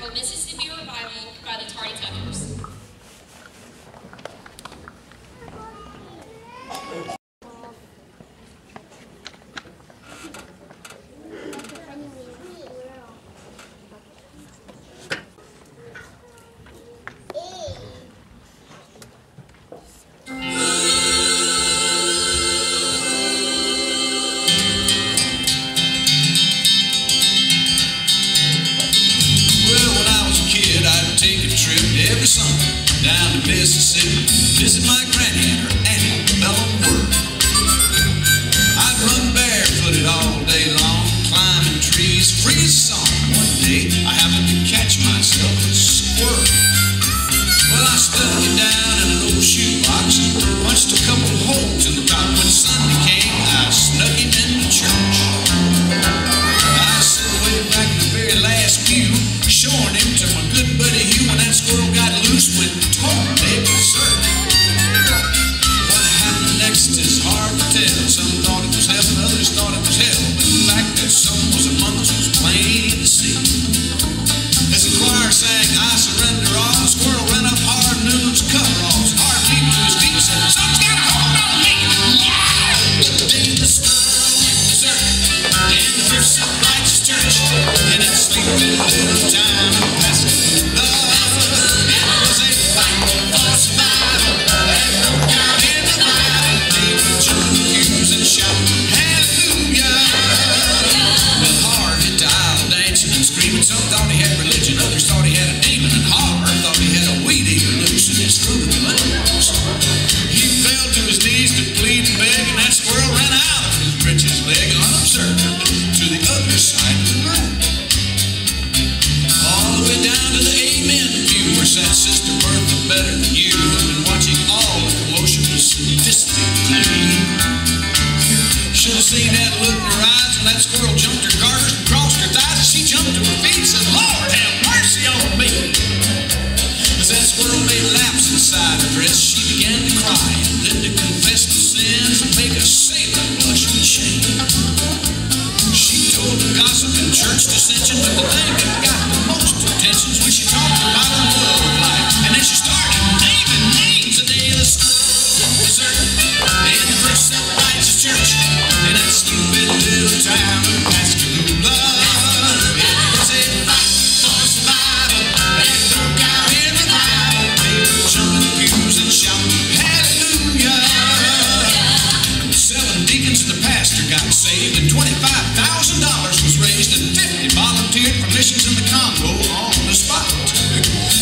the Mississippi Revival by the Tardy Tuckers. Down to Mississippi, visit my granny and her auntie, Bella Work. I'd run barefooted all day long, climbing trees, free as song. One day, I happened to catch myself a squirrel. Well, I stuck it down in an old shoebox and punched a couple of holes in the top. When Sunday came, I snuck him into church. I sat way back in the very last pew, showing him to my good buddy Hugh when that squirrel got loose with totally berserk. What happened next is hard to tell. Some thought it was heaven, others thought it was hell. But the fact that someone was among us was plain to see. As the choir sang, I surrender all, the squirrel ran up hard and knew those coveralls. Hard leaped to his feet and said, "Someone's got a hold on me!" Then the squirrel went berserk in the first Baptist church in that sleepy little town of Pascagoula. It was a fight for survival that broke out in the Bible. They would jump in the pews and shout, "Hallelujah!" Well, hard hit the aisle dancing and screaming. Some thought he had religion, others thought he had a demon, and Hard thought he had a weed eater loose in his fruit of the limbs. He fell to his knees to plead and beg, and that squirrel ran out of his britches leg unobserved to the other side of the room. All the way down to the amen pew where sat Sister Bertha Better Than You, who'd been watching all the commotion with sadistic glee. Should have seen that look in her eyes when that squirrel jumped her garters and crossed her thighs, and she jumped to her feet and said, "Lord, have mercy on me." As that squirrel made laps inside her dress, she began to cry and then to confess the sins and make a sailor blush with shame. She told the gossip and church dissension, but the thing that got the most attention is when she talked about her love life. And then she started naming names the day the squirrel berserk in the first Baptist church in that stupid little town of Pascagoula. It was a fight for survival that broke out in the Bible. They would jump in the pews and shout, "Hallelujah!" 7 deacons and the pastor got saved, and $25,000 was raised, and 50 volunteered for missions in the Congo on the spot.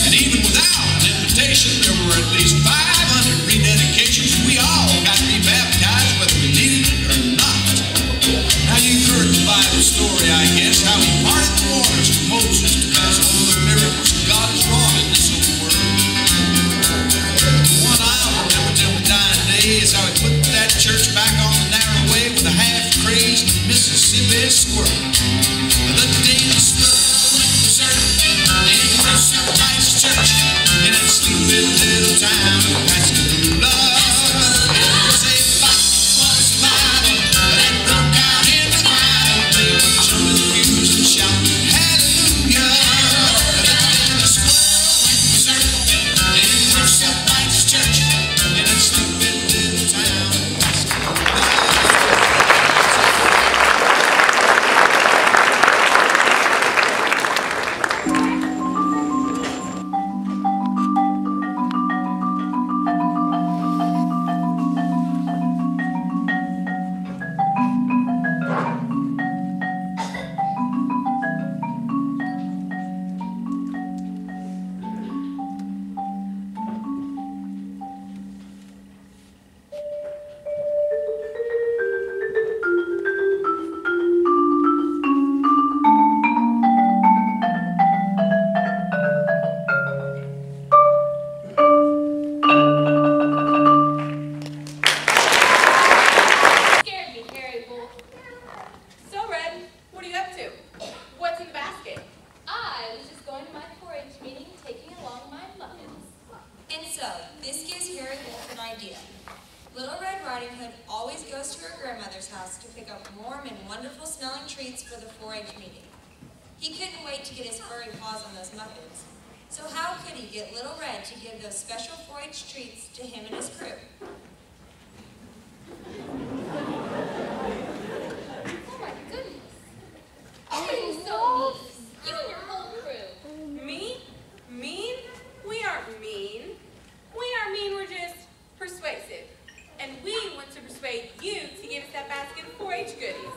And even without an invitation, there were at least 500 rededications. We all got rebaptized whether we needed it or not. Now you've heard the Bible story, I guess, how he parted the waters for Moses to pass over the miracles God has wrought in this old world. The one I'll remember till my dying day is how he put that church back on the narrow way with a half-crazed Mississippi squirrel. The day the squirrel went berserk in the first Baptist church in that sleepy little town of Pascagoula. It was a fight for survival that broke out in the Bible. They would jump in the pews and shout, "Hallelujah!" Then the squirrel went berserk in the first Baptist church in that sleepy little town of Pascagoula. goes to her grandmother's house to pick up warm and wonderful smelling treats for the 4-H meeting. He couldn't wait to get his furry paws on those muffins. So how could he get Little Red to give those special 4-H treats to him and his crew? Oh my goodness. Oh, so mean. You and your whole crew. Me? Mean? We aren't mean. We aren't mean, we're just persuasive. And we want to persuade you to give us that basket of 4-H goodies.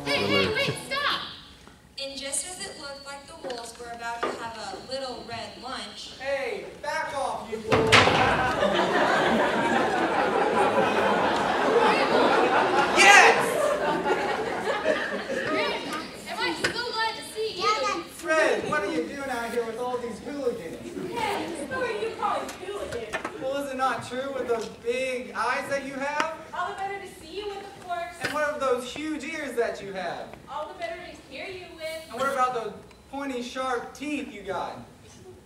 Hey, wait, stop! And just as it looked like the wolves were about to have a Little Red lunch, Hey, back off, you fool! Yes! Grandma, am I so glad to see you? Fred, what are you doing out here with all these hooligans? Hey, who are you calling hooligans? Well, is it not true with those big eyes that you have? All the better to see you with, of course. And what of those huge ears that you have? All the better to hear you with. And what about those pointy, sharp teeth you got?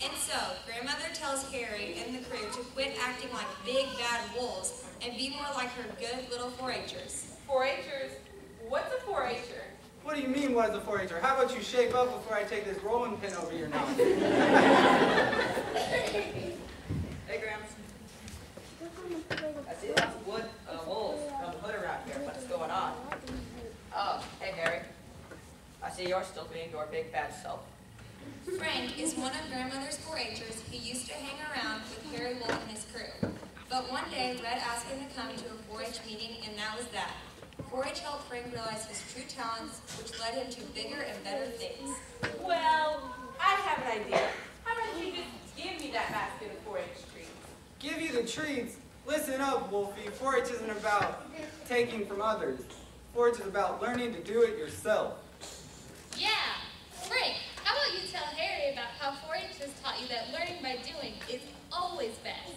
and so Grandmother tells Harry and the crew to quit acting like big bad wolves and be more like her good little 4-H'ers. 4-H'ers? What's a 4-H'er? What do you mean, what is a 4-H'er? How about you shape up before I take this rolling pin over your nose? Hey, Gramps. I see lots of wolves from the hood around here. What's going on? Oh, hey, Harry. I see you're still being your big bad self. Frank is one of Grandmother's 4-H'ers who used to hang around with Harry Wolf and his crew. But one day, Red asked him to come to a 4-H meeting, and that was that. 4-H helped Frank realize his true talents, which led him to bigger and better things. Well, I have an idea. How about you just give me that basket of 4-H treats? Give you the treats? Listen up, Wolfie. 4-H isn't about taking from others. 4-H is about learning to do it yourself. Yeah. Frank, how about you tell Harry about how 4-H has taught you that learning by doing is always best?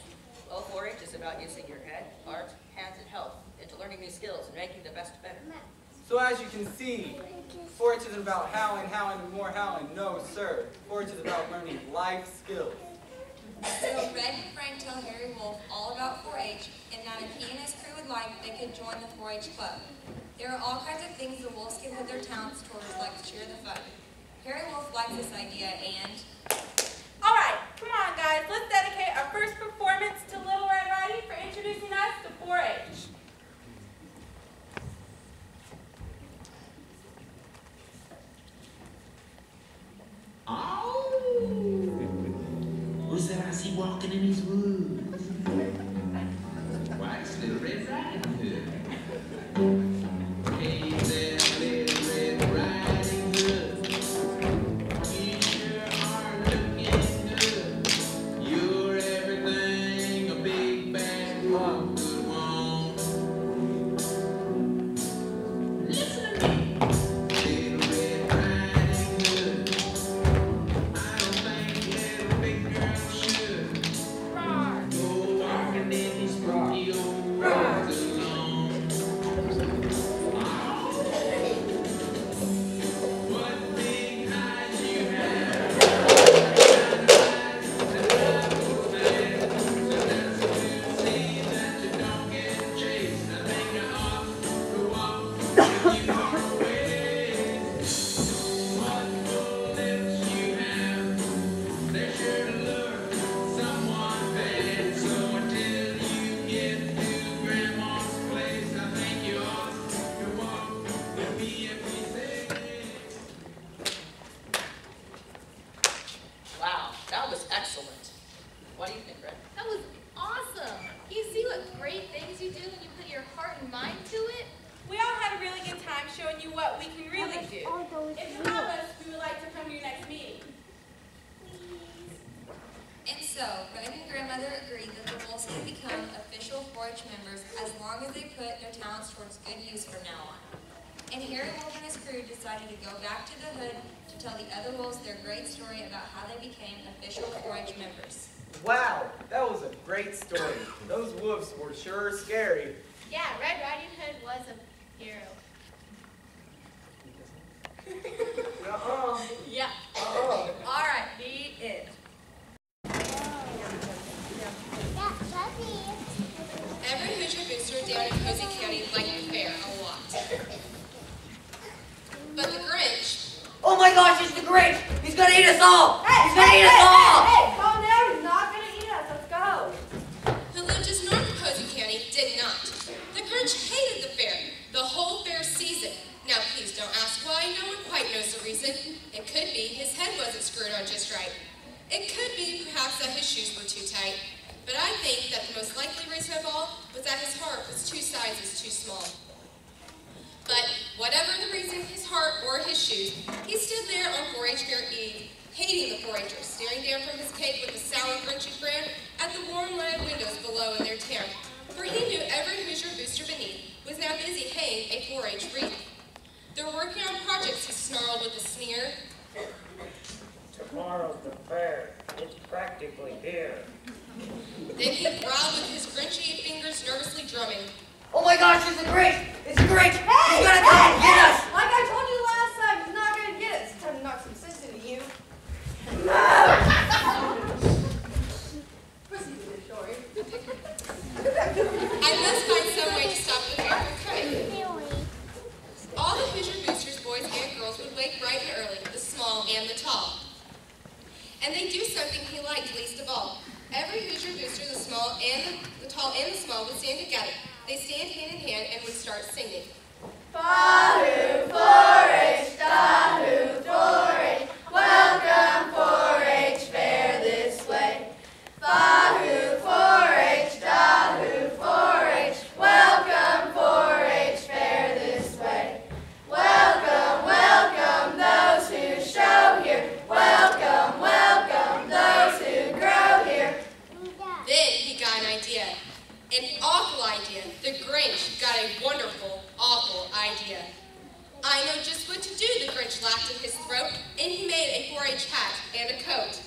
Well, 4-H is about using your head, heart, hands, and health into learning new skills and making the best better. So as you can see, 4-H isn't about howling, and more howling. No, sir. 4-H is about learning life skills. So Red and Frank tell Harry Wolf all about 4-H, and that if he and his crew would like, they could join the 4-H club. There are all kinds of things the wolves can put their talents towards, like cheer the fun. Harry Wolf likes this idea, and All right, come on, guys. Let's dedicate our first performance to Little Red Riding for introducing us to 4-H. Oh! Who's that I see walking in these woods? Why, it's Little Red Riding Hood. Hey there, Little Red Riding Hood. You sure are looking good. You're everything a big bad wolf could want. Listen to me, Little Red Riding Hood. I don't think little big girls should go walking in these spooky old woods alone. What big eyes you have, kind of eyes that love to play. So that's a good see that you don't get chased. I think you ought to walk with you always. What full lips you have, they're sure to lure someone bad. So until you get to Grandma's place, I think you ought to walk with me if we say. Wow, that was excellent. What do you think, Red? That was awesome. You see what great things you do when you put your heart and mind to it? We all had a really good time showing you what we can really do. If you love us, we would like to come to your next meeting. And so Red and Grandmother agreed that the wolves can become official 4-H members as long as they put their talents towards good use from now on. and Harry Wolf and his crew decided to go back to the hood to tell the other wolves their great story about how they became official 4-H members. Wow, that was a great story. Those wolves were sure scary. Yeah, Red Riding Hood was a hero. Yeah. All right, beat it. Every Hoosier booster down in Posey County liked the fair a lot. But the Grinch... Oh my gosh, it's the Grinch! He's gonna eat us all! He's gonna eat us all! Hey, calm down. He's not going to eat us. Let's go. who lived just north of Posey County, did not. The Grinch hated the fair, the whole fair season. Now please don't ask why, no one quite knows the reason. It could be his head wasn't screwed on just right. It could be perhaps that his shoes were too tight. But I think that the most likely reason of all was that his heart was 2 sizes too small. But whatever the reason, his heart or his shoes, he stood there on 4-H Fair Eve, hating the 4-Hers, staring down from his cake with a sour, grinchy grin at the warm lighted windows below in their town. For he knew every Hoosier booster beneath was now busy hanging a 4-H wreath. They're working on projects, he snarled with a sneer. Tomorrow's the fair. It's practically here. Then he growled with his grinchy fingers nervously drumming. Oh my gosh, it's the Grinch! It's the Grinch! He's gonna come and get us! Like I told you last time, he's not going to get us. It's time to knock some sense into you. Proceed with the story. I must find some way to stop the fair from coming. All the Hoosier boosters, boys and girls, would wake bright and early, the small and the tall. And they do something he liked least of all. Every Hoosier booster, the small and the tall and the small, would stand together. They stand hand in hand and would start singing. Fahoo 4-H, Dahoo 4-H, welcome 4-H fair this way. Fahoo 4-H, Dahoo 4-H, welcome 4-H fair this way. Welcome, welcome those who show here. Welcome, welcome those who grow here. Then he got an idea. An awful idea. The Grinch got a wonderful, awful idea. I know just what to do, the Grinch laughed in his throat, and he made a 4-H hat and a coat.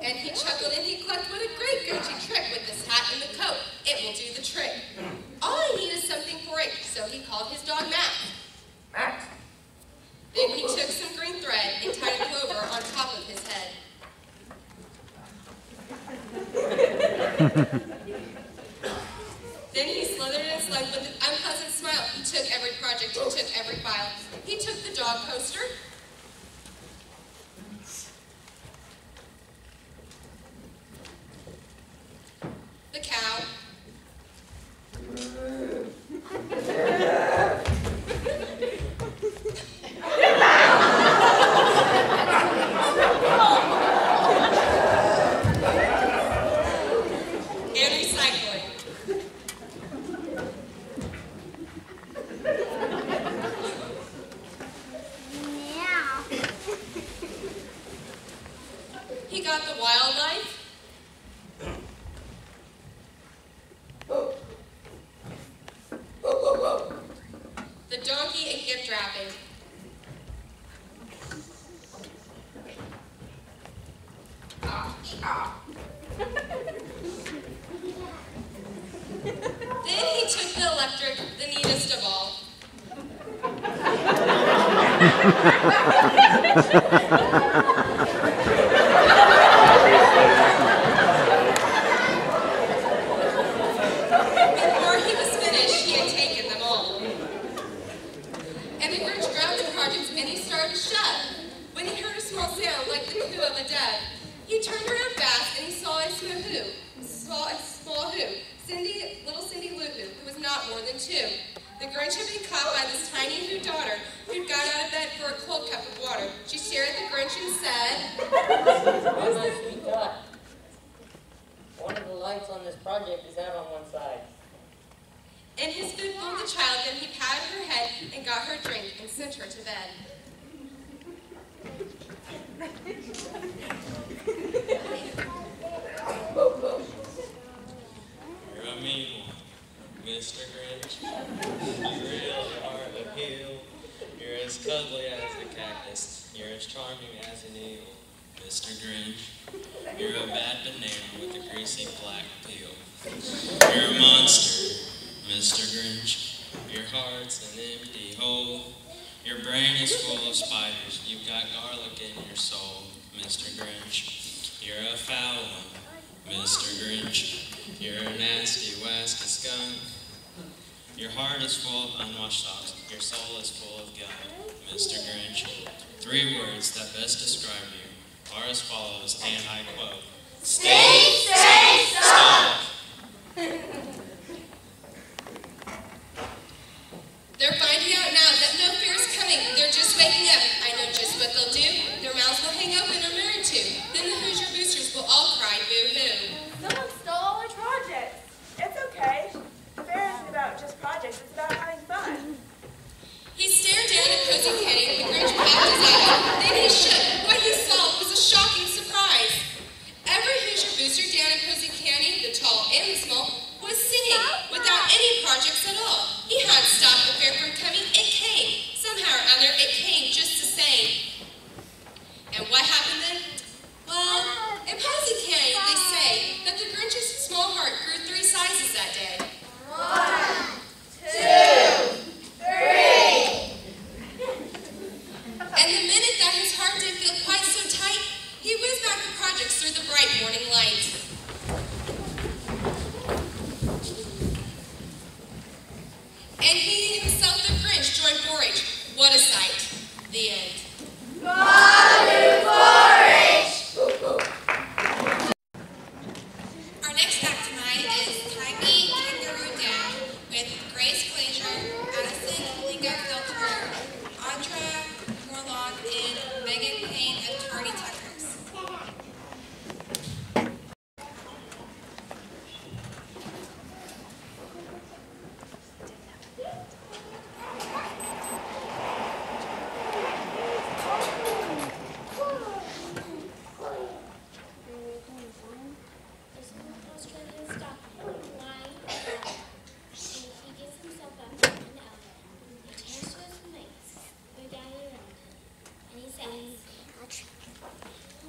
And he chuckled and he clucked, what a great Grinchy trick with this hat and the coat. It will do the trick. All I need is something 4-H, so he called his dog Max. Max. Then he took some green thread and tied a clover on top of his head. Then he slithered and slunk with an unpleasant smile. He took every project, he took every file. He took the dog poster, the cow, and recycling. He got the wildlife, the donkey and gift wrapping, then he took the electric, the neatest of all. Before he was finished, he had taken them all. And the Grinch grabbed the projects and he started to shut. When he heard a small sound like the coo of a dove, he turned around fast and he saw a small who, little Cindy Lou Who, who was not more than 2. The Grinch had been caught by this tiny Who daughter who'd got out of bed for a cold cup of water. She stared at the Grinch and said, How much we got? One of the lights on this project is out on one side. and his food fooled the child. Then he patted her head and got her a drink and sent her to bed. You're a charming as an eagle, Mr. Grinch. You're a bad banana with a greasy black peel. You're a monster, Mr. Grinch. Your heart's an empty hole. Your brain is full of spiders. You've got garlic in your soul, Mr. Grinch. You're a foul one, Mr. Grinch. You're a nasty, wasky skunk. Your heart is full of unwashed socks. Your soul is full of gunk, Mr. Grinch. 3 words that best describe you are as follows, and I quote, Stink, stink, stop! They're finding out now that no fear is coming. They're just waking up. I know just what they'll do. Their mouths will hang open or married to. Then the Hoosier Boosters will all cry boo-hoo. Someone stole all our projects. It's okay. Fair isn't about just projects, it's about having fun. He stared down at Posey Kenny and the Grinch packed his eyes. Then he shook. What he saw was a shocking surprise. Every Hoosier Booster down at Posey Canyon, the tall and the small, was singing without any projects at all. He hadn't stopped the fair from coming. It came. Somehow or other, it came just the same. And what happened then? Well, in Posey Canyon, they say that the Grinch's small heart grew 3 sizes that day. 1, 2, 3. And the minute that his heart didn't feel quite so tight, he whizzed back the projects through the bright morning light. And he himself, the Grinch, joined 4-H. What a sight. The end. Our next act tonight is Tie Me Kangaroo Down with Grace Glazier, Addison Lingo Filter, Audra Morlock, and Megan Payne of Tardy Tuckers.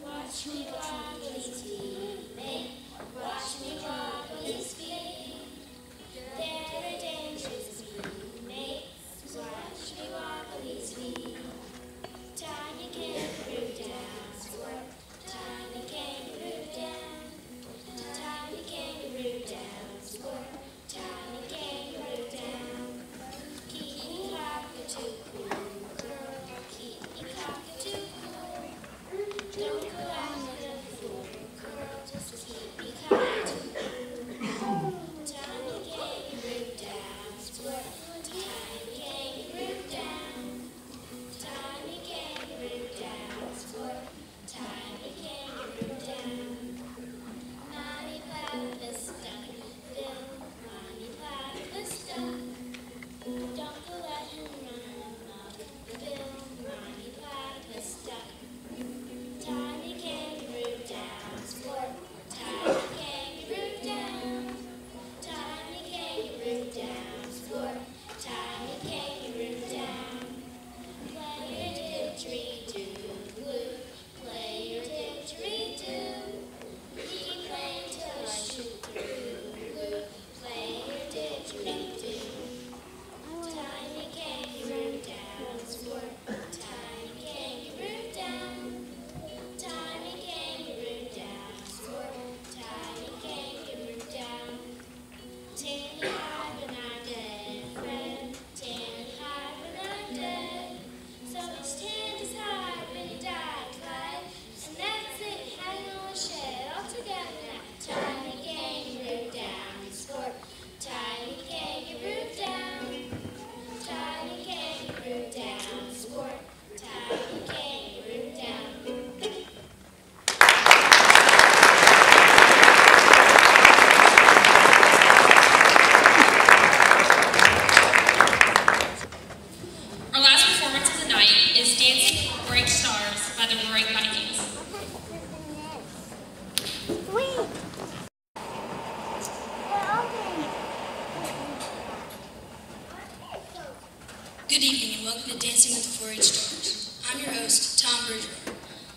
Watch me wobble his feet, watch me wobble his feet. They're a dangerous teammates. Watch me wobble his feet. Tiny kangaroo down, squirt. Tiny kangaroo down. Tiny kangaroo down, squirt. Tiny kangaroo down. Kitty cockatoo, curl. Kitty cockatoo. Don't go out to the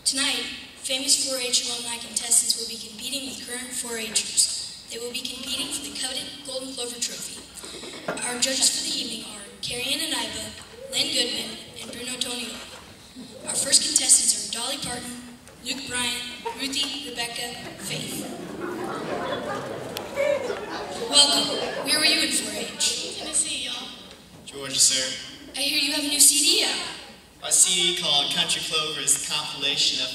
Tonight, famous 4-H alumni contestants will be competing with current 4-Hers. They will be competing for the coveted Golden Clover Trophy. Our judges for the evening are Carrie Ann Iba, Lynn Goodman, and Bruno Tonio. Our first contestants are Dolly Parton, Luke Bryant, Ruthie, Rebecca, Faith. Welcome. Where were you in 4-H? Tennessee, y'all. Georgia, sir. I hear you have a new CD out. Our CD called Country Clover is a compilation of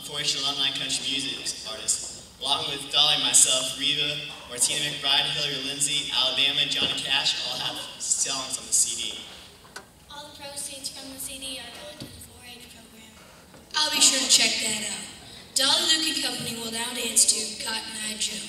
4-H alumni country music artists, along with Dolly and myself, Reva, Martina McBride, Hillary Lindsay, Alabama, and Johnny Cash all have songs on the CD. All the proceeds from the CD are going to the 4-H program. I'll be sure to check that out. Dolly, Luke, and Company will now dance to Cotton Eye Joe.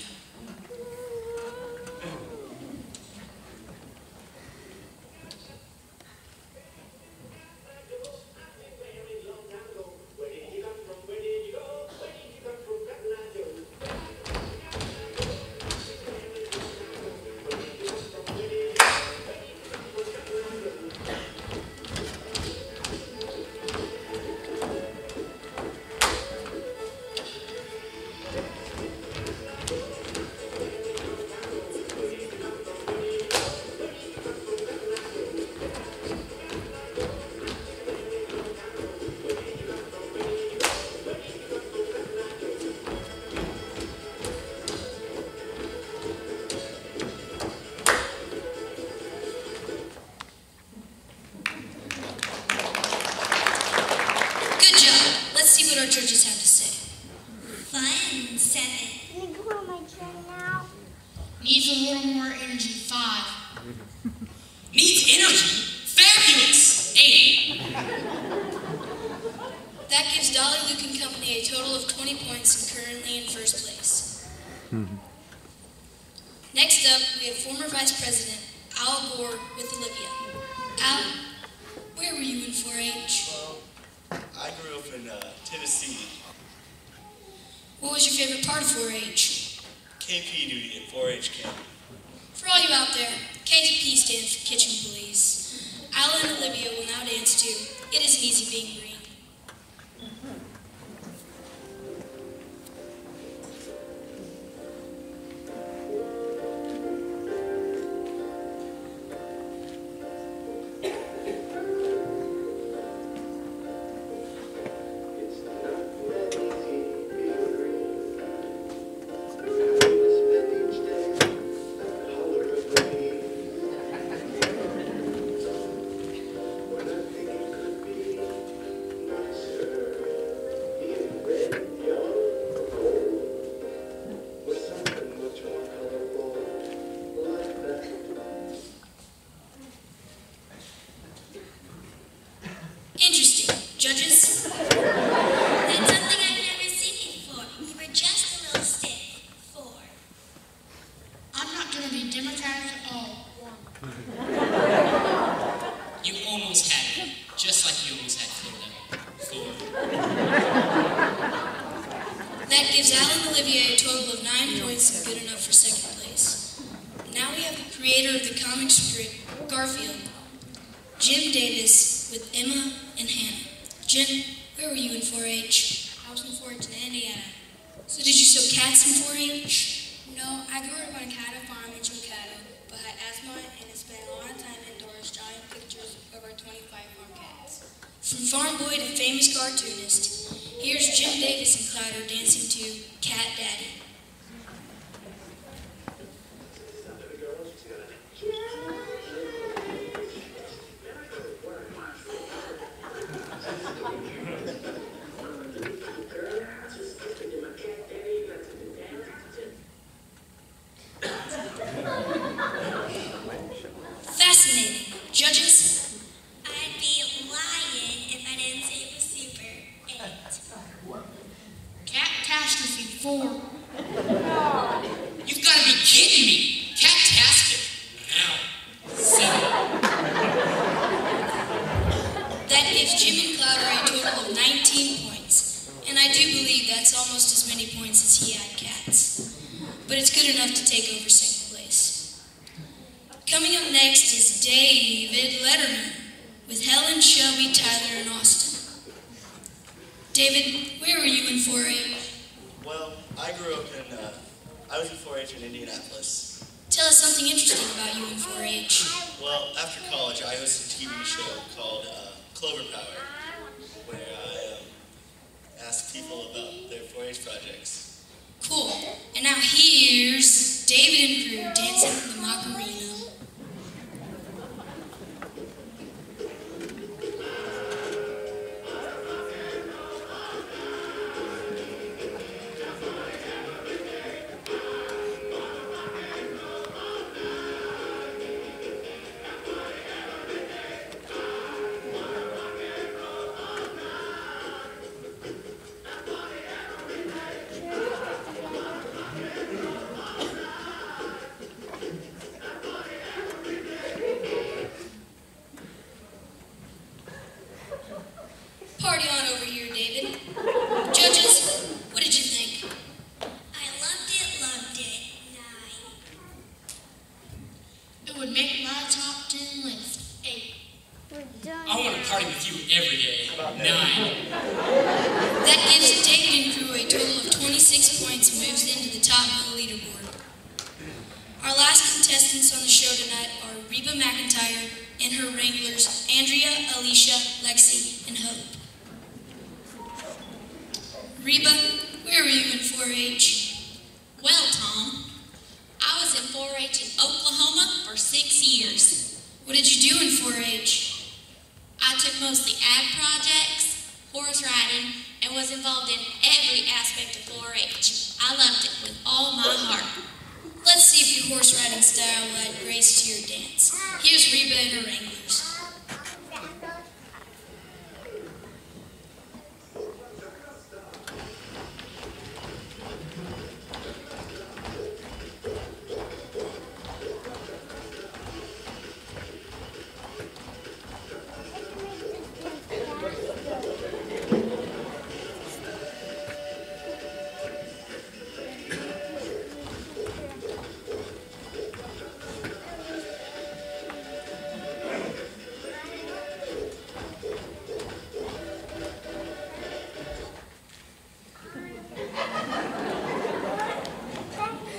Our judges have to say. Fun, 7. Can you go on my chair now? Needs a little more energy, 5. Needs energy? Fabulous, 8. That gives Dolly, Luke, and Company a total of 20 points and currently in first place. Next up, we have former Vice President Al Gore with Olivia. Al, where were you in 4-H? I grew up in Tennessee. What was your favorite part of 4-H? KP duty at 4-H camp. For all you out there, KP stands for Kitchen Police. Al and Olivia will now dance to It Isn't Easy Being Green. Interesting. Judges? That's something I've never seen before. You were just a little stiff. 4. I'm not going to be democratic at all. 1. You almost had it, just like you almost had Florida. 4. That gives Al and Olivia a total of 9 points and good enough for second place. Now we have the creator of the comic strip, Garfield, Jim Davis, with Emma and Hannah. Jim, where were you in 4-H? I was in 4-H in Indiana. So did you sew cats in 4-H? No, I grew up on a cattle farm in Chicago, but had asthma and spent a lot of time indoors drawing pictures of our 25 farm cats. From farm boy to famous cartoonist, here's Jim Davis and Clouder dancing to Cat Daddy. Fascinating. Judges? I'd be lying if I didn't say it was super. 8. Catastrophe 4. You've got to be kidding me. Catastic. Now. 7. That gives Jim and Clouder a total of 19 points. And I do believe that's almost as many points as he had cats. But it's good enough to take over second place. Coming up next is David Letterman with Helen, Shelby, Tyler, and Austin. David, where were you in 4-H? Well, I grew up in, I was in 4-H in Indianapolis. Tell us something interesting about you in 4-H. Well, after college, I hosted a TV show called Clover Power, where I asked people about their 4-H projects. Cool. And now here's David and crew dancing in the Macarena. Party on over here, David. Judges, what did you think? I loved it, 9. It would make my top 10 list. 8. I want to party with you every day. 9. That gives David and crew a total of 26 points and moves into the top of the leaderboard. Our last contestants on the show tonight are Reba McIntyre and her wranglers Andrea, Alicia, Lexi, and Hope. Reba, where were you in 4-H? Well, Tom, I was in 4-H in Oklahoma for 6 years. What did you do in 4-H? I took mostly ag projects, horse riding, and was involved in every aspect of 4-H. I loved it with all my heart. Let's see if your horse riding style will add grace to your dance. Here's Reba and her wranglers.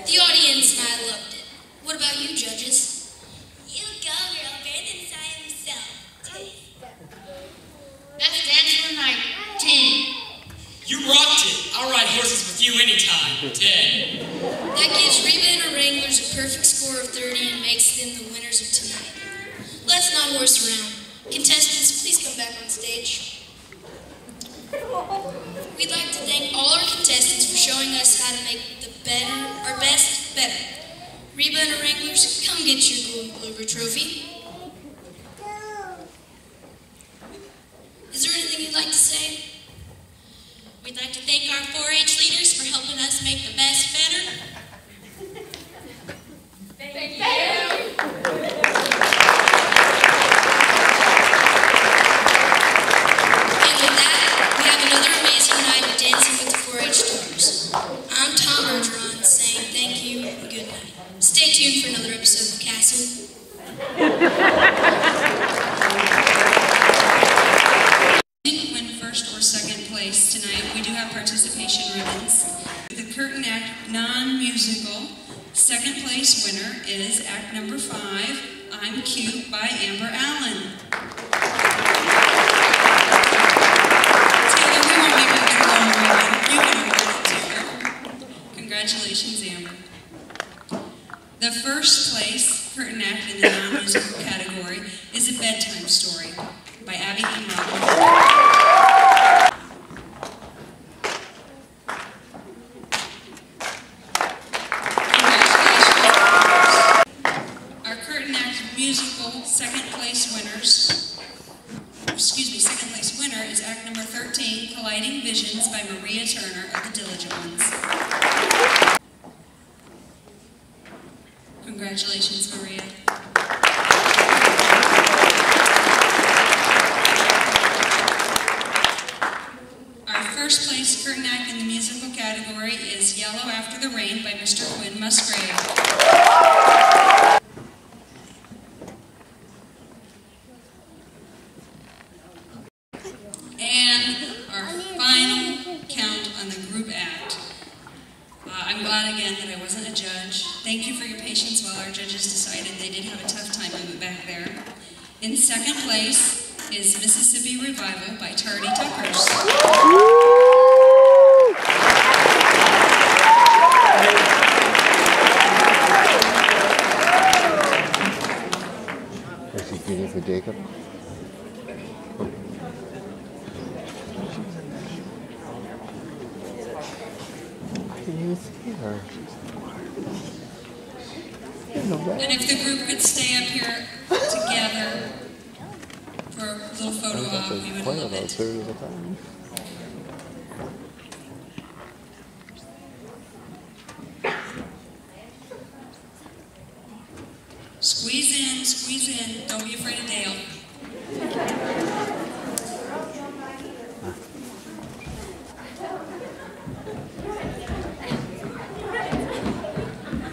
The audience and I loved it. What about you, judges? You go, girl. Better than Zion himself. Best dance of the night. 10. You rocked it. I'll ride horses with you anytime. 10. That gives Reba and her wranglers a perfect score of 30 and makes them the winners of tonight. Let's not horse around. Contestants, please come back on stage. We'd like to thank all our contestants for showing us how to make our best better. Reba and her wranglers, come get your Golden Clover trophy. Is there anything you'd like to say? We'd like to thank our 4-H leaders for helping us make the best better. Thank you. And with that, we have another amazing night of dancing with the 4-H stars. I'm Tom Bergeron saying thank you and good night. Stay tuned for another episode of Castle. Didn't win first or second place tonight. We do have participation ribbons. The Curtain Act non-musical second place winner is act number 5, I'm Cute by Amber Allen. Taylor, we won't make you get a long ribbon. You can award it to her. Congratulations, Amber. The first place curtain act in the non-musical category is A Bedtime Story by Abby and Robin. Second place winner is act number 13, Colliding Visions by Maria Turner of the Diligent Ones. Congratulations, Maria. Our first place curtain act in the musical category is Yellow After the Rain by Mr. Quinn Musgrave. And our final on the group act. I'm glad again that I wasn't a judge. Thank you for your patience while our judges decided they did have a tough time moving back there. In second place is Mississippi Revival by Tardy Tuckers. Is he getting for Jacob? Can you see her? And if the group could stay up here together for a little photo op, we would love it. Squeeze in. Don't be afraid of Dale.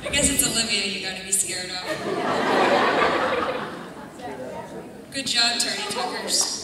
I guess it's Olivia you gotta be scared of. Good job, Tardy Tuckers.